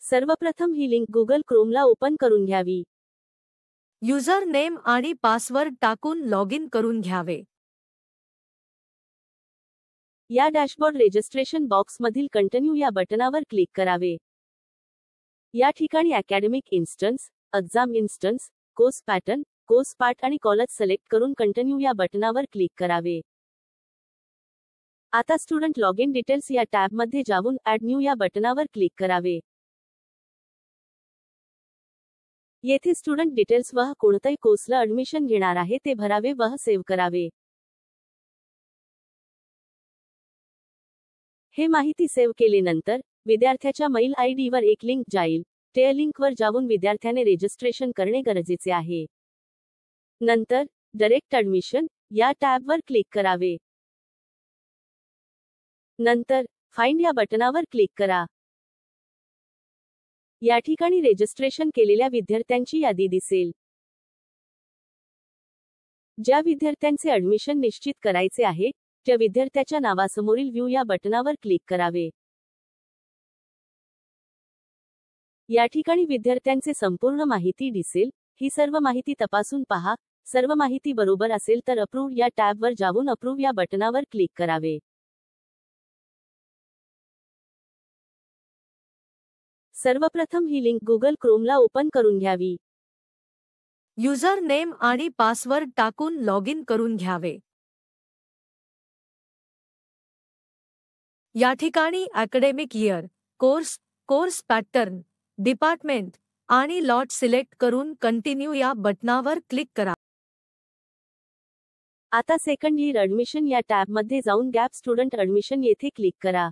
सर्वप्रथम ही link Google Chromeला open करून घ्यावी. युजर नेम आणि पासवर्ड टाकून लॉग इन करून घ्यावे. या डॅशबोर्ड रजिस्ट्रेशन बॉक्समधील कंटिन्यू या बटनावर क्लिक करावे. या ठिकाणी academic instance, exam instance, course pattern, course part आणि कॉलेज सिलेक्ट करून कंटिन्यू या बटनावर क्लिक करावे. आता स्टुडंट लॉगिन डिटेल्स या टॅबमध्ये जाऊन ॲड न्यू या बटनावर क्लिक करावे. येथे स्टुडंट डिटेल्स व कोणत्याही कोर्सला ॲडमिशन घेणार आहे ते भरावे व सेव्ह करावे. हे माहिती सेव्ह केल्यानंतर विद्यार्थ्याच्या मेल आयडी वर एक लिंक जाईल. त्या लिंकवर जाऊन विद्यार्थ्याने रजिस्ट्रेशन करणे गरजेचे आहे. नंतर डायरेक्ट ॲडमिशन या टॅबवर क्लिक करावे. नंतर फाइंड या बटनावर क्लिक करा. या ठिकाणी रजिस्ट्रेशन केलेल्या विद्यार्थ्यांची यादी दिसेल. ज्या विद्यार्थ्यांचे ॲडमिशन निश्चित करायचे आहे त्या विद्यार्थ्याच्या नावासमोरील व्ह्यू या बटनावर क्लिक करावे. या ठिकाणी विद्यार्थ्यांचे संपूर्ण माहिती दिसेल. ही सर्व माहिती तपासून पहा. सर्व माहिती बरोबर असेल तर अप्रूव्ह या टॅबवर जाऊन अप्रूव्ह या बटनावर क्लिक करावे. सर्वप्रथम ही लिंक Google Chromeला ओपन करून घ्यावी. युजर नेम आणि पासवर्ड टाकून लॉग इन करून घ्यावे. या ठिकाणी academic year, course, course pattern, department आणि लॉट सिलेक्ट करून कंटिन्यू या बटनावर क्लिक करा. आता सेकंड इयर ॲडमिशन या टॅबमध्ये जाऊन गॅप स्टुडंट ॲडमिशन येथे क्लिक करा.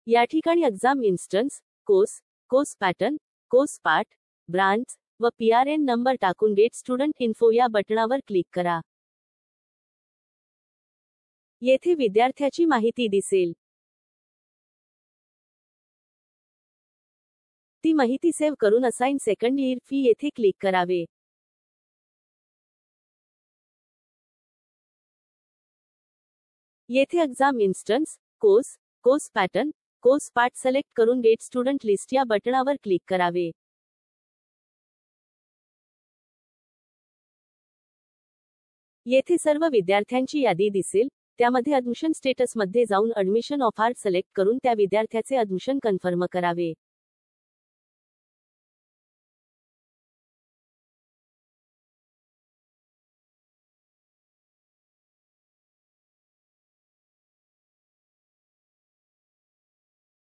या ठिकाणी exam instance, course, course pattern, course part, branch व PRN नंबर टाकून गेट स्टुडंट इन्फो या बटनावर क्लिक करा. येथे विद्यार्थ्याची माहिती दिसेल. ती माहिती सेव्ह करून असाइन सेकंड इयर फी येथे क्लिक करावे. येथे exam instance, course, course pattern, course part select करून गेट स्टुडंट लिस्ट या बटनावर क्लिक करावे. येथे सर्व विद्यार्थ्यांची यादी दिसेल. त्यामध्ये ॲडमिशन स्टेटस मध्ये जाऊन ॲडमिशन ऑफर सिलेक्ट करून त्या विद्यार्थ्याचे ॲडमिशन कन्फर्म करावे.